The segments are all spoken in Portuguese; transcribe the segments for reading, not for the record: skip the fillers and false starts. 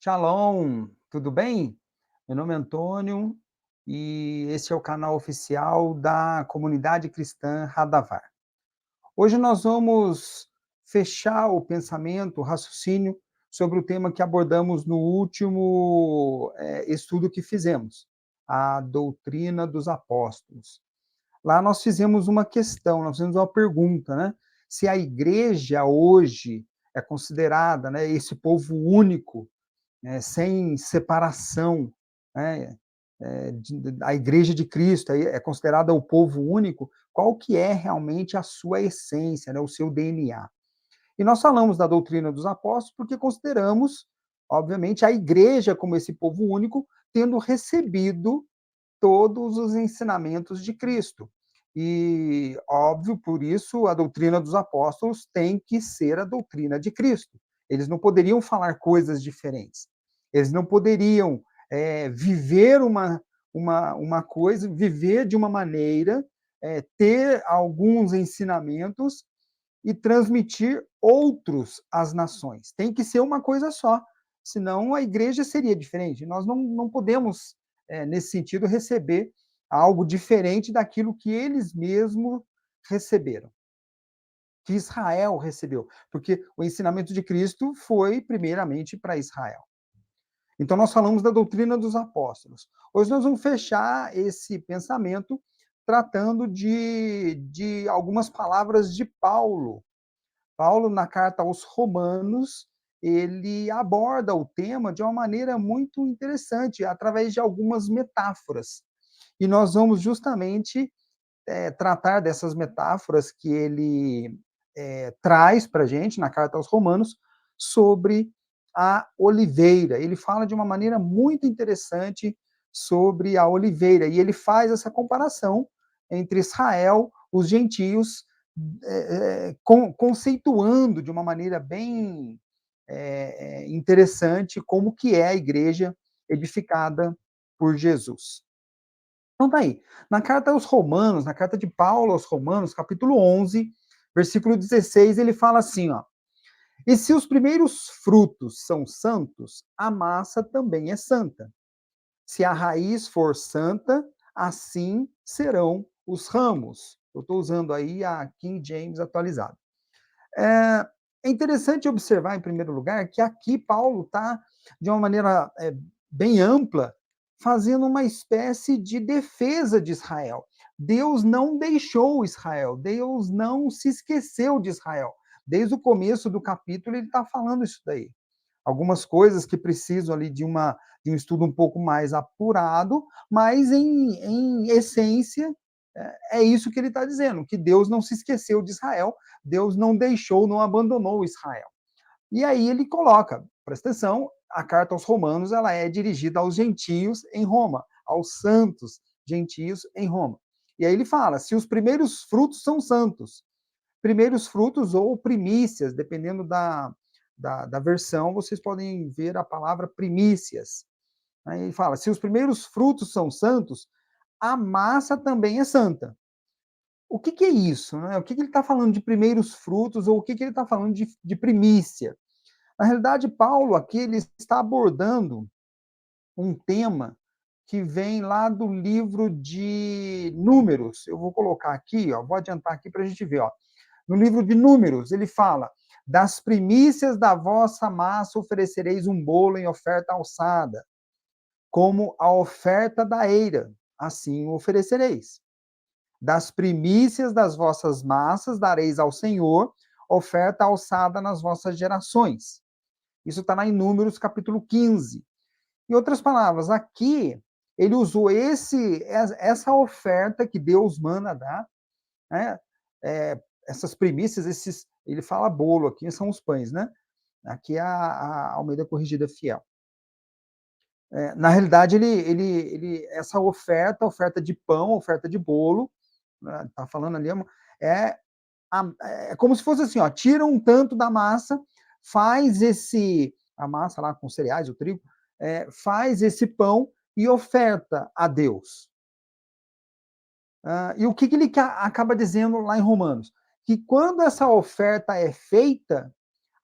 Shalom, tudo bem? Meu nome é Antônio e esse é o canal oficial da comunidade cristã Radavar. Hoje nós vamos fechar o pensamento, o raciocínio sobre o tema que abordamos no último estudo que fizemos, a doutrina dos apóstolos. Lá nós fizemos uma questão, nós fizemos uma pergunta, né? Se a igreja hoje é considerada, né, esse povo único, sem separação, né, a Igreja de Cristo é considerada o povo único, qual que é realmente a sua essência, né, o seu DNA. E nós falamos da doutrina dos apóstolos porque consideramos, obviamente, a igreja como esse povo único, tendo recebido todos os ensinamentos de Cristo. E, óbvio, por isso, a doutrina dos apóstolos tem que ser a doutrina de Cristo. Eles não poderiam falar coisas diferentes. Eles não poderiam viver uma coisa, viver de uma maneira, ter alguns ensinamentos e transmitir outros às nações. Tem que ser uma coisa só, senão a igreja seria diferente. Nós não podemos, nesse sentido, receber algo diferente daquilo que eles mesmos receberam, que Israel recebeu, porque o ensinamento de Cristo foi primeiramente para Israel. Então, nós falamos da doutrina dos apóstolos. Hoje nós vamos fechar esse pensamento tratando de algumas palavras de Paulo. Paulo, na carta aos Romanos, ele aborda o tema de uma maneira muito interessante, através de algumas metáforas. E nós vamos justamente tratar dessas metáforas que ele traz para a gente na carta aos Romanos sobre a oliveira. Ele fala de uma maneira muito interessante sobre a oliveira e ele faz essa comparação entre Israel, os gentios, conceituando de uma maneira bem interessante como que é a igreja edificada por Jesus. Então tá aí. Na carta aos Romanos, na carta de Paulo aos Romanos, capítulo 11, versículo 16, ele fala assim, ó: "E se os primeiros frutos são santos, a massa também é santa. Se a raiz for santa, assim serão os ramos." Eu estou usando aí a King James atualizada. É interessante observar, em primeiro lugar, que aqui Paulo está, de uma maneira bem ampla, fazendo uma espécie de defesa de Israel. Deus não deixou Israel, Deus não se esqueceu de Israel. Desde o começo do capítulo ele está falando isso daí. Algumas coisas que precisam ali de um estudo um pouco mais apurado, mas em essência é isso que ele está dizendo, que Deus não se esqueceu de Israel, Deus não deixou, não abandonou Israel. E aí ele coloca, presta atenção, a carta aos Romanos ela é dirigida aos gentios em Roma, aos santos gentios em Roma. E aí ele fala, se os primeiros frutos são santos, primeiros frutos ou primícias, dependendo da versão, vocês podem ver a palavra primícias. Aí ele fala, se os primeiros frutos são santos, a massa também é santa. O que, que é isso? Né? O que, que ele está falando de primeiros frutos ou o que, que ele está falando de primícia? Na realidade, Paulo aqui ele está abordando um tema que vem lá do livro de Números. Eu vou colocar aqui, ó, vou adiantar aqui para a gente ver. Ó. No livro de Números, ele fala: das primícias da vossa massa oferecereis um bolo em oferta alçada, como a oferta da eira, assim o oferecereis. Das primícias das vossas massas dareis ao Senhor oferta alçada nas vossas gerações. Isso está lá em Números, capítulo 15. Em outras palavras, aqui ele usou essa oferta que Deus manda dar, né? Essas primícias, ele fala bolo aqui, são os pães, né? Aqui é a Almeida Corrigida Fiel. Na realidade, essa oferta de pão, oferta de bolo, né, tá falando ali, é, é como se fosse assim, ó, tira um tanto da massa, faz a massa lá com cereais, o trigo, faz esse pão e oferta a Deus. E o que, que ele acaba dizendo lá em Romanos? Que quando essa oferta é feita,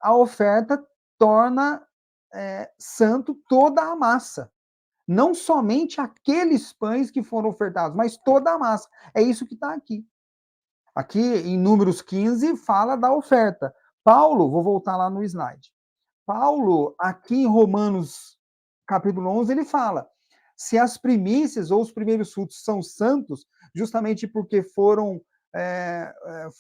a oferta torna santo toda a massa. Não somente aqueles pães que foram ofertados, mas toda a massa. É isso que está aqui. Aqui em Números 15 fala da oferta. Paulo, vou voltar lá no slide. Paulo, aqui em Romanos capítulo 11, ele fala: se as primícias ou os primeiros frutos são santos, justamente porque foram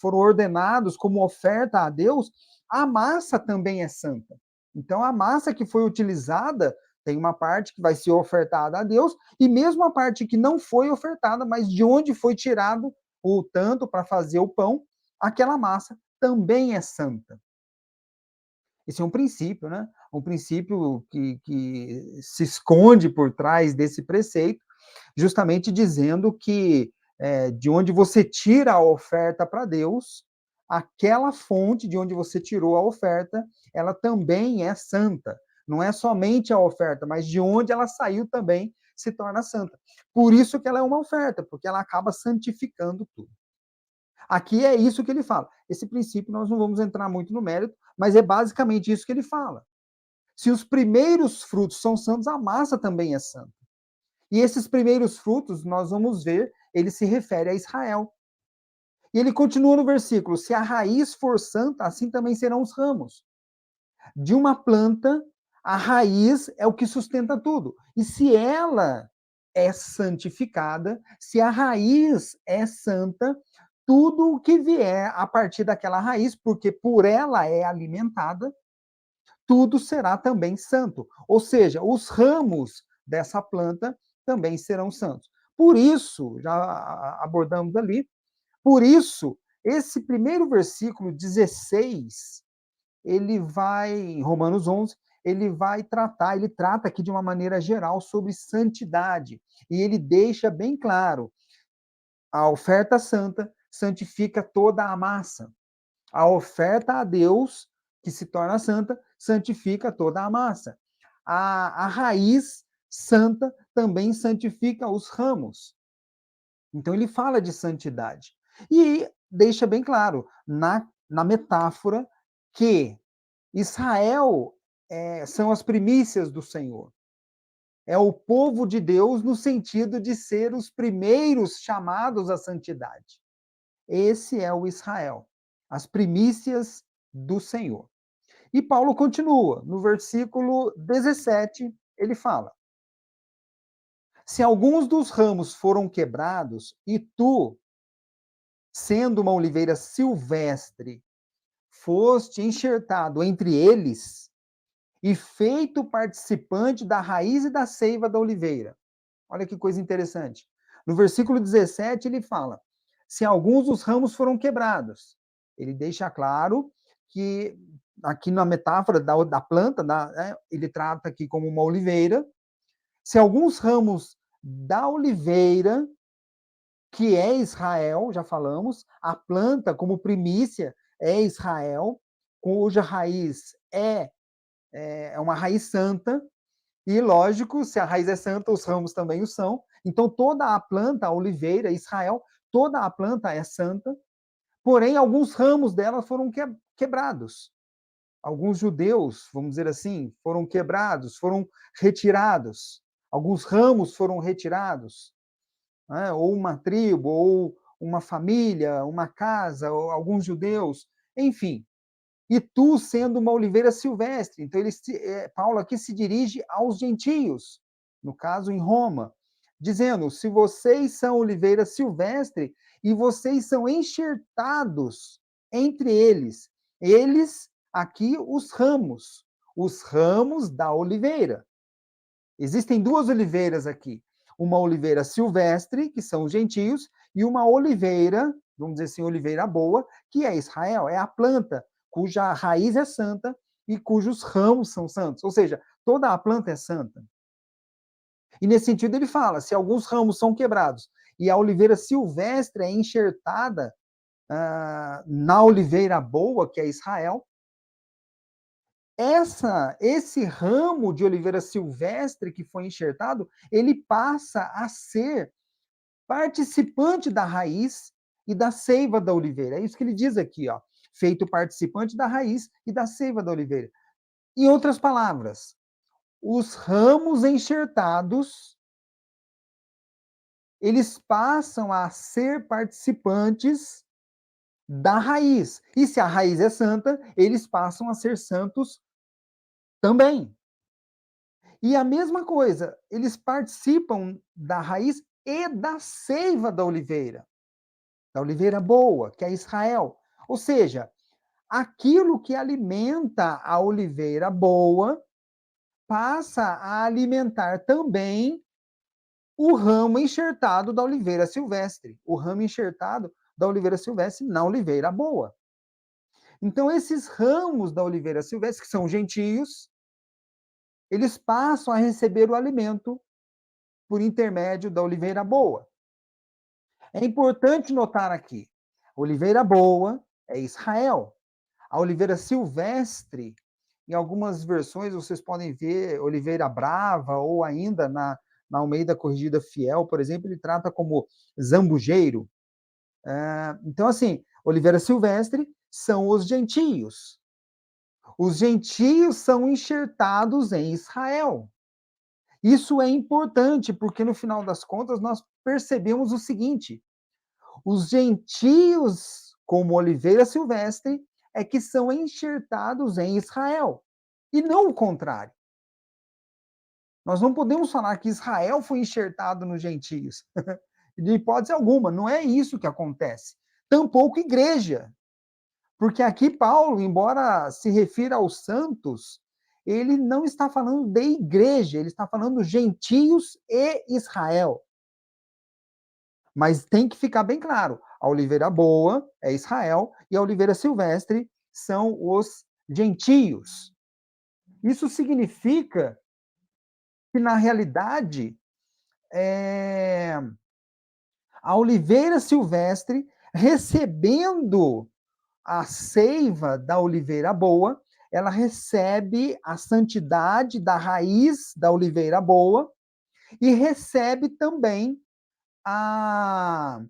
ordenados como oferta a Deus, a massa também é santa. Então, a massa que foi utilizada tem uma parte que vai ser ofertada a Deus, e mesmo a parte que não foi ofertada, mas de onde foi tirado o tanto para fazer o pão, aquela massa também é santa. Esse é um princípio, né? Um princípio que se esconde por trás desse preceito, justamente dizendo que de onde você tira a oferta para Deus, aquela fonte de onde você tirou a oferta, ela também é santa. Não é somente a oferta, mas de onde ela saiu também se torna santa. Por isso que ela é uma oferta, porque ela acaba santificando tudo. Aqui é isso que ele fala. Esse princípio nós não vamos entrar muito no mérito, mas é basicamente isso que ele fala. Se os primeiros frutos são santos, a massa também é santa. E esses primeiros frutos, nós vamos ver, ele se refere a Israel. E ele continua no versículo: se a raiz for santa, assim também serão os ramos. De uma planta, a raiz é o que sustenta tudo. E se ela é santificada, se a raiz é santa, tudo o que vier a partir daquela raiz, porque por ela é alimentada, tudo será também santo. Ou seja, os ramos dessa planta também serão santos. Por isso, já abordamos ali, por isso, esse primeiro versículo 16, ele vai, em Romanos 11, ele trata aqui de uma maneira geral sobre santidade. E ele deixa bem claro, a oferta santa santifica toda a massa. A oferta a Deus, que se torna santa, santifica toda a massa. A raiz santa também santifica os ramos. Então ele fala de santidade. E deixa bem claro, na metáfora, que Israel são as primícias do Senhor. É o povo de Deus no sentido de ser os primeiros chamados à santidade. Esse é o Israel, as primícias do Senhor. E Paulo continua, no versículo 17, ele fala: se alguns dos ramos foram quebrados, e tu, sendo uma oliveira silvestre, foste enxertado entre eles e feito participante da raiz e da seiva da oliveira. Olha que coisa interessante. No versículo 17, ele fala: se alguns dos ramos foram quebrados, ele deixa claro que, aqui na metáfora da planta, ele trata aqui como uma oliveira. Se alguns ramos da oliveira, que é Israel, já falamos, a planta como primícia é Israel, cuja raiz é uma raiz santa, e lógico, se a raiz é santa, os ramos também o são. Então, toda a planta, a oliveira, Israel, toda a planta é santa, porém, alguns ramos dela foram quebrados. Alguns judeus, vamos dizer assim, foram quebrados, foram retirados. Alguns ramos foram retirados, né? Ou uma tribo, ou uma família, uma casa, ou alguns judeus, enfim. E tu sendo uma oliveira silvestre. Então, Paulo aqui se dirige aos gentios, no caso em Roma, dizendo: se vocês são oliveira silvestre e vocês são enxertados entre eles, aqui os ramos da oliveira. Existem duas oliveiras aqui. Uma oliveira silvestre, que são os gentios, e uma oliveira, vamos dizer assim, oliveira boa, que é Israel, é a planta cuja raiz é santa e cujos ramos são santos. Ou seja, toda a planta é santa. E nesse sentido ele fala, se alguns ramos são quebrados e a oliveira silvestre é enxertada na oliveira boa, que é Israel, esse ramo de oliveira silvestre que foi enxertado, ele passa a ser participante da raiz e da seiva da oliveira. É isso que ele diz aqui, ó, feito participante da raiz e da seiva da oliveira. Em outras palavras, os ramos enxertados, eles passam a ser participantes da raiz. E se a raiz é santa, eles passam a ser santos também. E a mesma coisa, eles participam da raiz e da seiva da oliveira boa, que é Israel. Ou seja, aquilo que alimenta a oliveira boa passa a alimentar também o ramo enxertado da oliveira silvestre, o ramo enxertado da oliveira silvestre na oliveira boa. Então, esses ramos da oliveira silvestre, que são gentios, eles passam a receber o alimento por intermédio da oliveira boa. É importante notar aqui, a oliveira boa é Israel. A oliveira silvestre, em algumas versões vocês podem ver oliveira brava, ou ainda na Almeida Corrigida Fiel, por exemplo, ele trata como zambujeiro. Então, assim, oliveira silvestre são os gentios. Os gentios são enxertados em Israel. Isso é importante, porque no final das contas nós percebemos o seguinte: os gentios, como oliveira silvestre, é que são enxertados em Israel, e não o contrário. Nós não podemos falar que Israel foi enxertado nos gentios. De hipótese alguma, não é isso que acontece. Tampouco igreja. Porque aqui Paulo, embora se refira aos santos, ele não está falando de igreja, ele está falando gentios e Israel. Mas tem que ficar bem claro, a oliveira boa é Israel e a oliveira silvestre são os gentios. Isso significa que, na realidade, a oliveira silvestre, recebendo a seiva da oliveira boa, ela recebe a santidade da raiz da oliveira boa e recebe também a,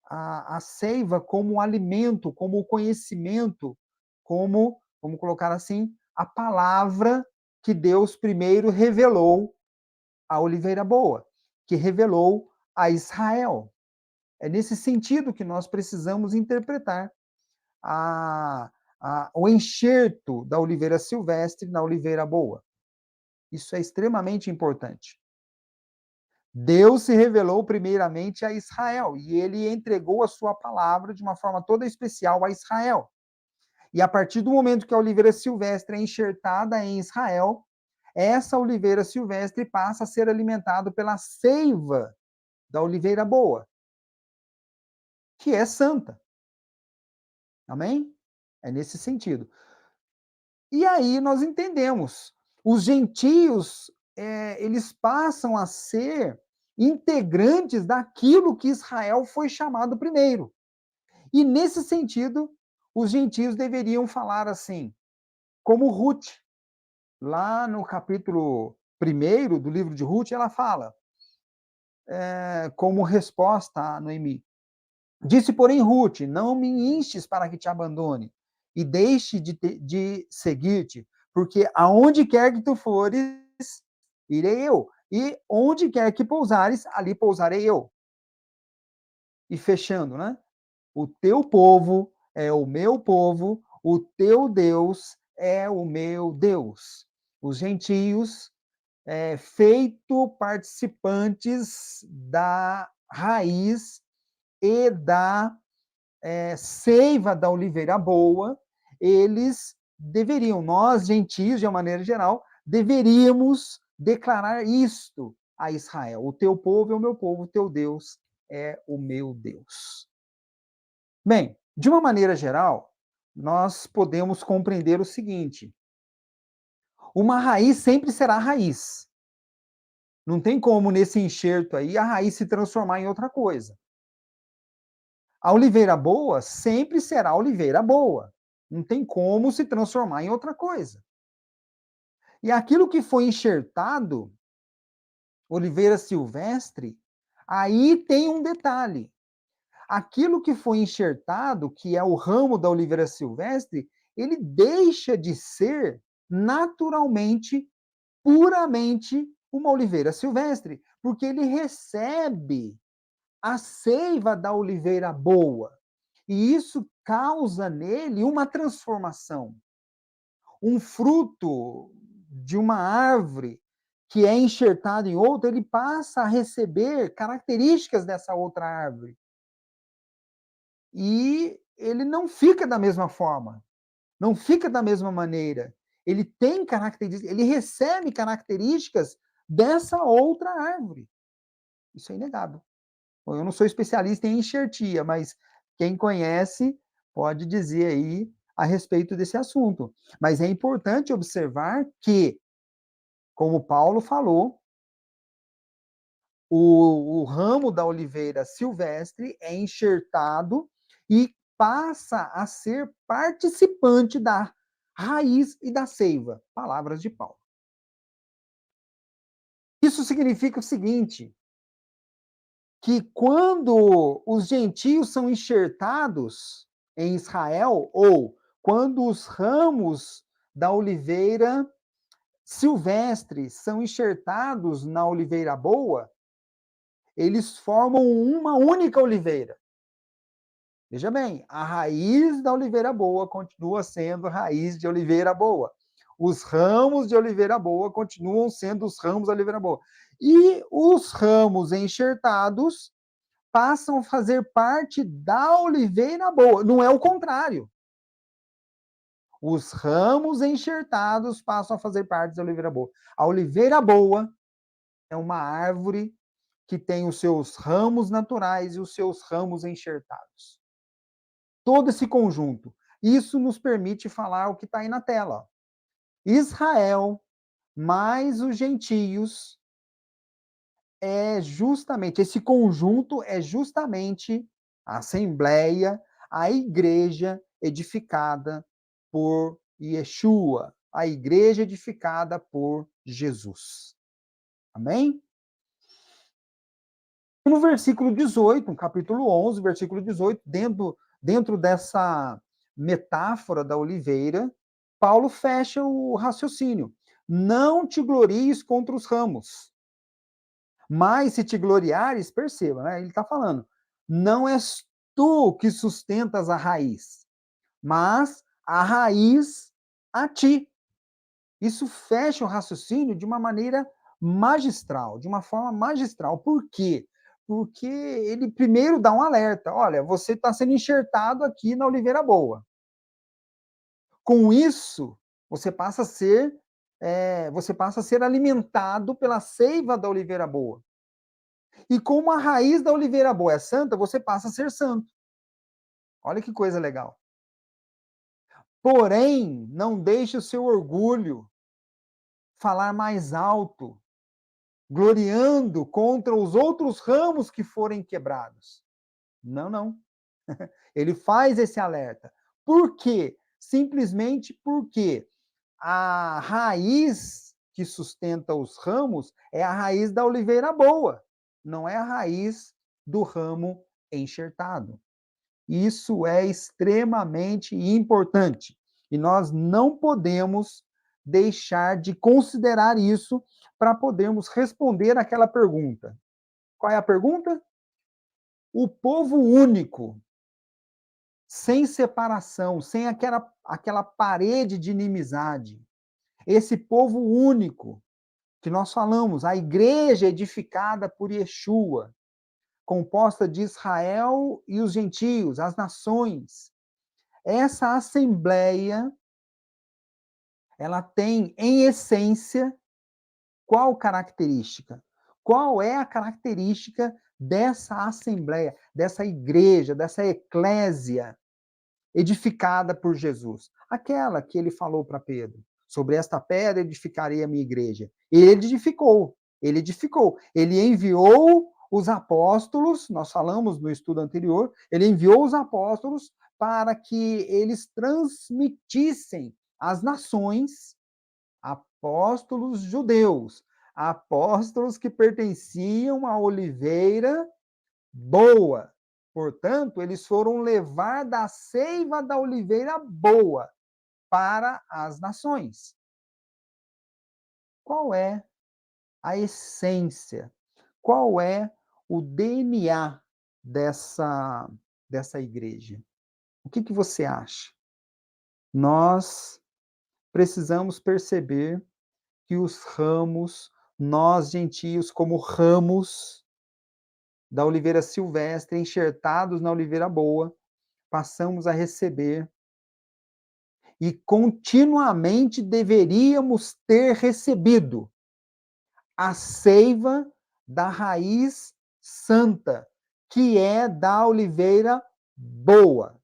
a seiva como alimento, como conhecimento, como, vamos colocar assim, a palavra que Deus primeiro revelou à oliveira boa, que revelou a Israel. É nesse sentido que nós precisamos interpretar o enxerto da oliveira silvestre na oliveira boa. Isso é extremamente importante. Deus se revelou primeiramente a Israel e ele entregou a sua palavra de uma forma toda especial a Israel. E a partir do momento que a oliveira silvestre é enxertada em Israel, essa oliveira silvestre passa a ser alimentada pela seiva da oliveira boa, que é santa. Amém? É nesse sentido. E aí nós entendemos, os gentios, eles passam a ser integrantes daquilo que Israel foi chamado primeiro. E nesse sentido, os gentios deveriam falar assim, como Ruth, lá no capítulo 1 do livro de Ruth, ela fala, como resposta a Noemi: disse, porém, Ruth, não me instes para que te abandone e deixe de seguir-te, porque aonde quer que tu fores, irei eu, e onde quer que pousares, ali pousarei eu. E fechando, né? O teu povo é o meu povo, o teu Deus é o meu Deus. Os gentios, feito participantes da raiz e da seiva da oliveira boa, eles deveriam, nós, gentios, de uma maneira geral, deveríamos declarar isto a Israel: o teu povo é o meu povo, o teu Deus é o meu Deus. Bem, de uma maneira geral, nós podemos compreender o seguinte: uma raiz sempre será raiz. Não tem como, nesse enxerto aí, a raiz se transformar em outra coisa. A oliveira boa sempre será oliveira boa. Não tem como se transformar em outra coisa. E aquilo que foi enxertado, oliveira silvestre, aí tem um detalhe. Aquilo que foi enxertado, que é o ramo da oliveira silvestre, ele deixa de ser naturalmente, puramente, uma oliveira silvestre, porque ele recebe a seiva da oliveira boa. E isso causa nele uma transformação. Um fruto de uma árvore que é enxertado em outra, ele passa a receber características dessa outra árvore. E ele não fica da mesma forma, não fica da mesma maneira. Ele tem características, ele recebe características dessa outra árvore. Isso é inegável. Bom, eu não sou especialista em enxertia, mas quem conhece pode dizer aí a respeito desse assunto. Mas é importante observar que, como Paulo falou, o ramo da oliveira silvestre é enxertado e passa a ser participante da raiz e da seiva. Palavras de Paulo. Isso significa o seguinte, que quando os gentios são enxertados em Israel, ou quando os ramos da oliveira silvestre são enxertados na oliveira boa, eles formam uma única oliveira. Veja bem, a raiz da oliveira boa continua sendo raiz de oliveira boa. Os ramos de oliveira boa continuam sendo os ramos da oliveira boa. E os ramos enxertados passam a fazer parte da oliveira boa. Não é o contrário. Os ramos enxertados passam a fazer parte da oliveira boa. A oliveira boa é uma árvore que tem os seus ramos naturais e os seus ramos enxertados. Todo esse conjunto. Isso nos permite falar o que está aí na tela. Israel mais os gentios esse conjunto é justamente a assembleia, a igreja edificada por Yeshua, a igreja edificada por Jesus. Amém? No versículo 18, no capítulo 11, versículo 18, dentro dessa metáfora da oliveira, Paulo fecha o raciocínio. Não te glories contra os ramos, mas se te gloriares, perceba, né? Ele está falando, não és tu que sustentas a raiz, mas a raiz a ti. Isso fecha o raciocínio de uma maneira magistral, de uma forma magistral. Por quê? Porque ele primeiro dá um alerta. Olha, você está sendo enxertado aqui na oliveira boa. Com isso, você passa a ser alimentado pela seiva da oliveira boa. E como a raiz da oliveira boa é santa, você passa a ser santo. Olha que coisa legal. Porém, não deixe o seu orgulho falar mais alto, gloriando contra os outros ramos que forem quebrados. Não, não. Ele faz esse alerta. Por quê? Simplesmente porque a raiz que sustenta os ramos é a raiz da oliveira boa, não é a raiz do ramo enxertado. Isso é extremamente importante. E nós não podemos deixar de considerar isso para podermos responder aquela pergunta. Qual é a pergunta? O povo único, sem separação, sem aquela parede de inimizade. Esse povo único que nós falamos, a igreja edificada por Yeshua, composta de Israel e os gentios, as nações. Essa assembleia, ela tem, em essência, qual característica? Qual é a característica dessa assembleia, dessa igreja, dessa eclésia edificada por Jesus? Aquela que ele falou para Pedro, sobre esta pedra edificarei a minha igreja. Ele edificou, ele edificou. Ele enviou os apóstolos, nós falamos no estudo anterior, ele enviou os apóstolos para que eles transmitissem às nações, apóstolos judeus, apóstolos que pertenciam à oliveira boa. Portanto, eles foram levar da seiva da oliveira boa para as nações. qual é a essência, qual é o DNA dessa igreja? O que que você acha? Nós precisamos perceber que os ramos, nós gentios, como ramos da oliveira silvestre, enxertados na oliveira boa, passamos a receber e continuamente deveríamos ter recebido a seiva da raiz santa, que é da oliveira boa.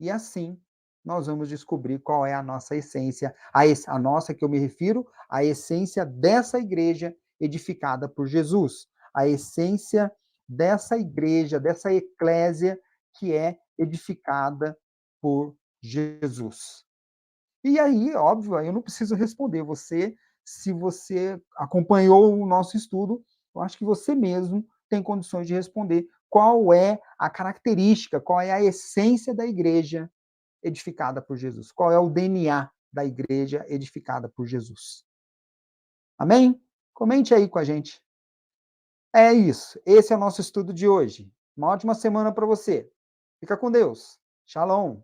E assim nós vamos descobrir qual é a nossa essência, a nossa que eu me refiro, a essência dessa igreja edificada por Jesus, a essência dessa igreja, dessa eclésia que é edificada por Jesus. E aí, óbvio, eu não preciso responder. Você, se você acompanhou o nosso estudo, eu acho que você mesmo tem condições de responder qual é a característica, qual é a essência da igreja edificada por Jesus, qual é o DNA da igreja edificada por Jesus. Amém? Comente aí com a gente. É isso. Esse é o nosso estudo de hoje. Uma ótima semana para você. Fica com Deus. Shalom.